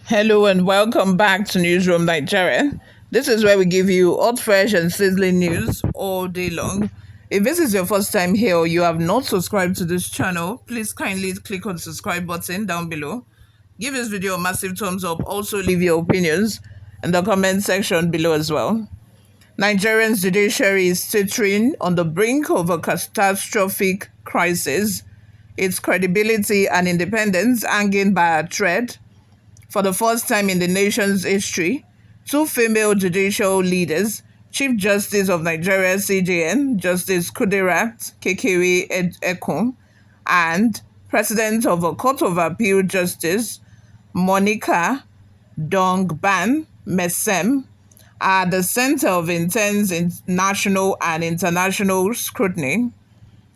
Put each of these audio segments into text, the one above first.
Hello and welcome back to Newsroom Nigeria. This is where we give you hot, fresh, and sizzling news all day long. If this is your first time here or you have not subscribed to this channel, please kindly click on the subscribe button down below. Give this video a massive thumbs up. Also, leave your opinions in the comment section below as well. Nigeria's judiciary is teetering on the brink of a catastrophic crisis. Its credibility and independence hanging by a thread. For the first time in the nation's history, two female judicial leaders, Chief Justice of Nigeria (CJN) Justice Kudirat Kekere-Ekun and President of a Court of Appeal Justice Monica Dongban Mesem, are the center of intense national and international scrutiny.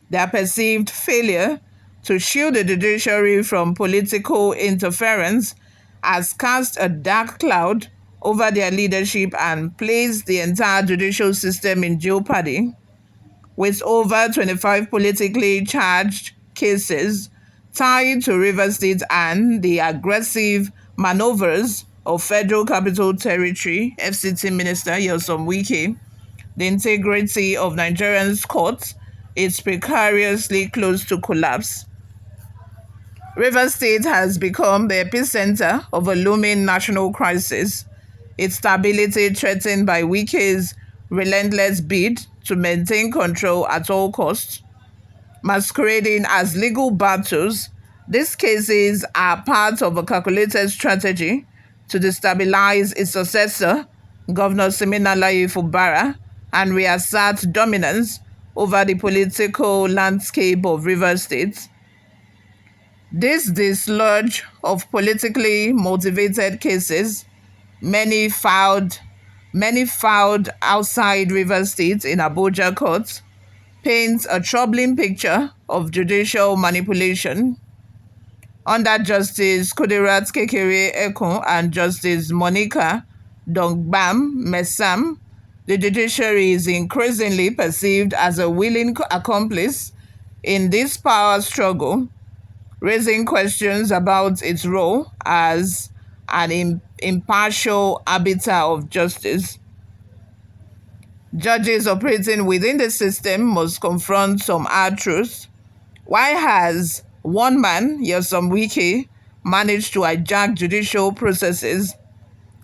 Their perceived failure to shield the judiciary from political interference has cast a dark cloud over their leadership and placed the entire judicial system in jeopardy. With over 25 politically charged cases tied to Rivers State and the aggressive maneuvers of Federal Capital Territory FCT Minister Nyesom Wike, the integrity of Nigeria's courts is precariously close to collapse. Rivers State has become the epicenter of a looming national crisis, its stability threatened by Wike's relentless bid to maintain control at all costs. Masquerading as legal battles, these cases are part of a calculated strategy to destabilize its successor, Governor Siminalayi Fubara, and reassert dominance over the political landscape of Rivers State. This dislodge of politically motivated cases, many filed outside Rivers State in Abuja courts, paints a troubling picture of judicial manipulation. Under Justice Kudirat Kekere-Ekun and Justice Monica Dongbam Mesam, the judiciary is increasingly perceived as a willing accomplice in this power struggle, raising questions about its role as an impartial arbiter of justice. Judges operating within the system must confront some hard truths. Why has one man, Nyesom Wike, managed to hijack judicial processes?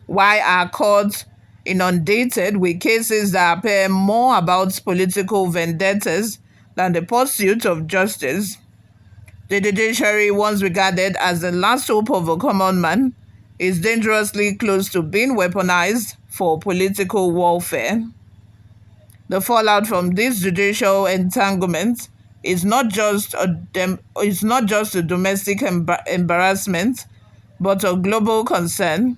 Why are courts inundated with cases that appear more about political vendettas than the pursuit of justice? The judiciary, once regarded as the last hope of a common man, is dangerously close to being weaponized for political warfare. The fallout from this judicial entanglement is not just a domestic embarrassment, but a global concern.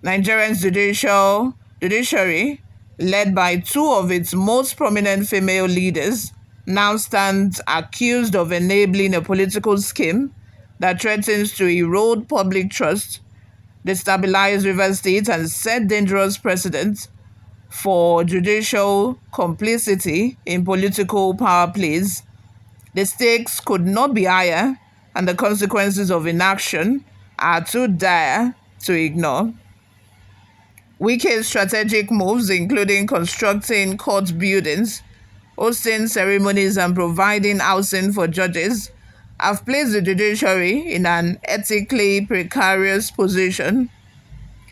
Nigeria's judiciary, led by two of its most prominent female leaders, now stands accused of enabling a political scheme that threatens to erode public trust, destabilize Rivers State, and set dangerous precedents for judicial complicity in political power plays. The stakes could not be higher, and the consequences of inaction are too dire to ignore. Wike's strategic moves, including constructing court buildings, hosting ceremonies, and providing housing for judges, have placed the judiciary in an ethically precarious position.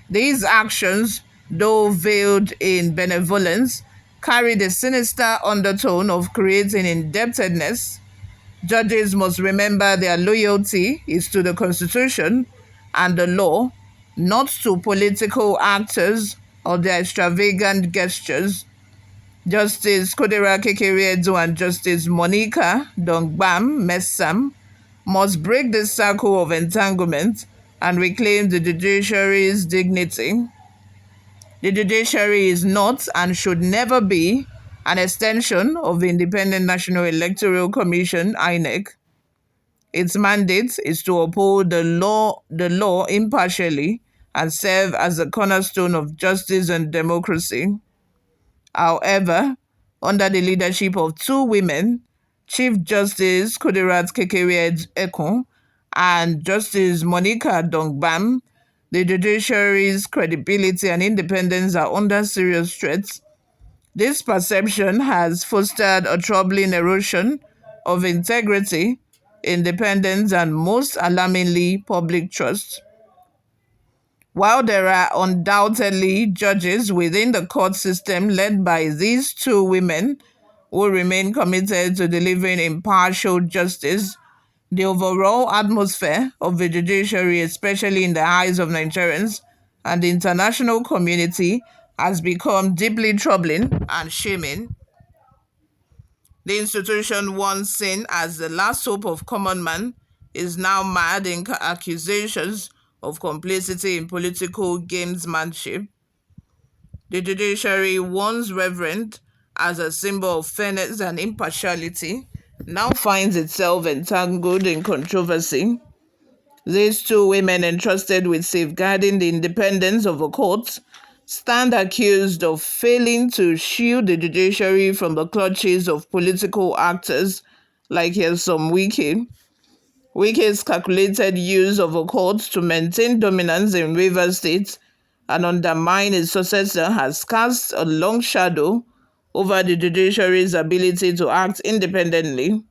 These actions, though veiled in benevolence, carry the sinister undertone of creating indebtedness. Judges must remember their loyalty is to the Constitution and the law, not to political actors or their extravagant gestures. Justice Kudirat Kekere-Ekun and Justice Monica Dongbam Mesam must break this circle of entanglement and reclaim the judiciary's dignity. The judiciary is not and should never be an extension of the Independent National Electoral Commission (INEC). Its mandate is to uphold the law impartially and serve as the cornerstone of justice and democracy. However, under the leadership of two women, Chief Justice Kudirat Kekere-Ekun and Justice Monica Dongbam, The judiciary's credibility and independence are under serious threat. This perception has fostered a troubling erosion of integrity, independence, and most alarmingly, public trust. While there are undoubtedly judges within the court system led by these two women who remain committed to delivering impartial justice, the overall atmosphere of the judiciary, especially in the eyes of Nigerians and the international community, has become deeply troubling and shaming. The institution, once seen as the last hope of common man, is now mired in accusations of complicity in political gamesmanship. The judiciary, once reverent as a symbol of fairness and impartiality, now finds itself entangled in controversy. These two women entrusted with safeguarding the independence of a court stand accused of failing to shield the judiciary from the clutches of political actors like Some Wike. Wike's calculated use of a court to maintain dominance in Rivers State and undermine its successor has cast a long shadow over the judiciary's ability to act independently.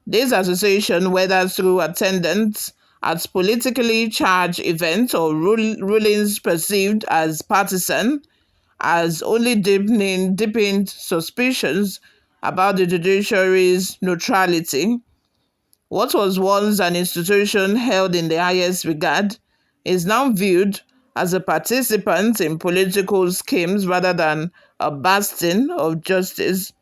This association, whether through attendance at politically charged events or rulings perceived as partisan, has only deepened suspicions about the judiciary's neutrality. What was once an institution held in the highest regard is now viewed as a participant in political schemes rather than a bastion of justice.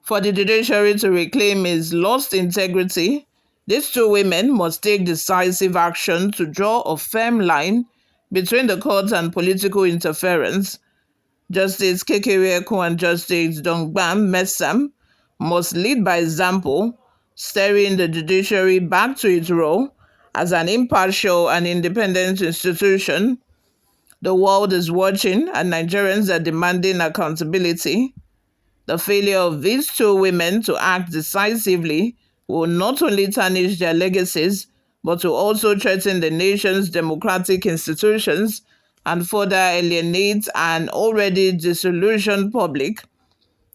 For the judiciary to reclaim its lost integrity, these two women must take decisive action to draw a firm line between the court and political interference. Justice Kekereekun and Justice Dongbam Messam must lead by example, steering the judiciary back to its role as an impartial and independent institution. The world is watching and Nigerians are demanding accountability. The failure of these two women to act decisively will not only tarnish their legacies, but will also threaten the nation's democratic institutions and further alienate an already disillusioned public.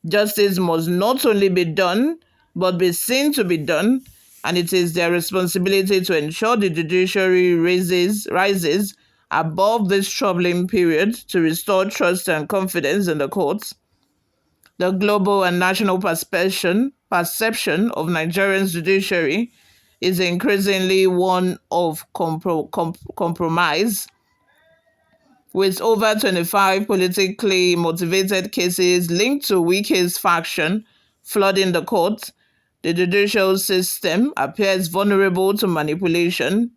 Justice must not only be done, but be seen to be done, and it is their responsibility to ensure the judiciary rises above this troubling period to restore trust and confidence in the courts. The global and national perception of Nigeria's judiciary is increasingly one of compromise, with over 25 politically motivated cases linked to Wike's faction flooding the court. The judicial system appears vulnerable to manipulation.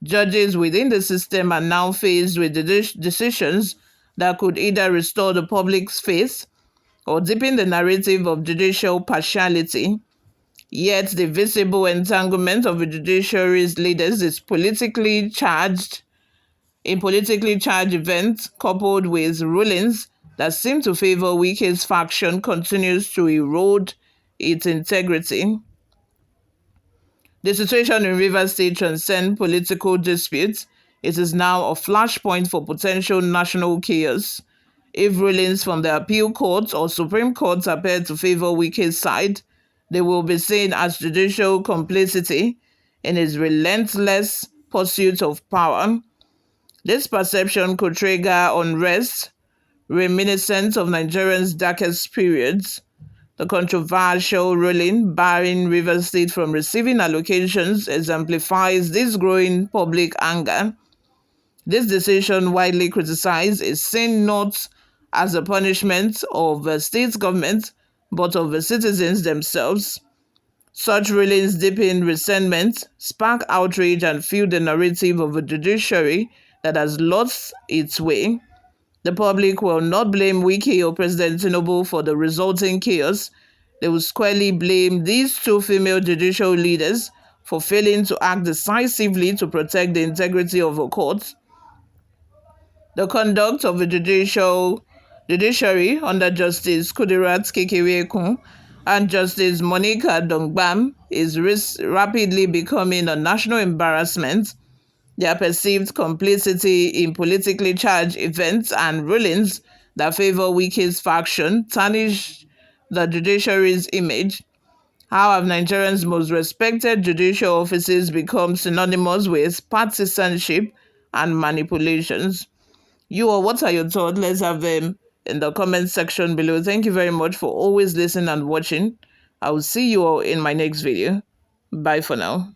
Judges within the system are now faced with decisions that could either restore the public's faith or deepen the narrative of judicial partiality. Yet the visible entanglement of the judiciary's leaders is politically charged events coupled with rulings that seem to favor Wike's faction continues to erode its integrity. The situation in Rivers State transcends political disputes. It is now a flashpoint for potential national chaos. If rulings from the appeal courts or Supreme Court appear to favor Wike's side, they will be seen as judicial complicity in his relentless pursuit of power. This perception could trigger unrest, reminiscent of Nigerians' darkest periods. The controversial ruling barring Rivers State from receiving allocations exemplifies this growing public anger. This decision, widely criticized, is seen not as a punishment of the state government, but of the citizens themselves. Such rulings deepen resentment, spark outrage, and fuel the narrative of a judiciary that has lost its way. The public will not blame Wike or President Tinubu for the resulting chaos. They will squarely blame these two female judicial leaders for failing to act decisively to protect the integrity of a court. The conduct of the judiciary under Justice Kudirat Kekereekun and Justice Monica Dongbam is rapidly becoming a national embarrassment. their perceived complicity in politically charged events and rulings that favor Wiki's faction tarnish the judiciary's image. How have Nigerians' most respected judicial offices become synonymous with partisanship and manipulations? You or what are your thoughts? Let's have them in the comment section below. Thank you very much for always listening and watching. I will see you all in my next video. Bye for now.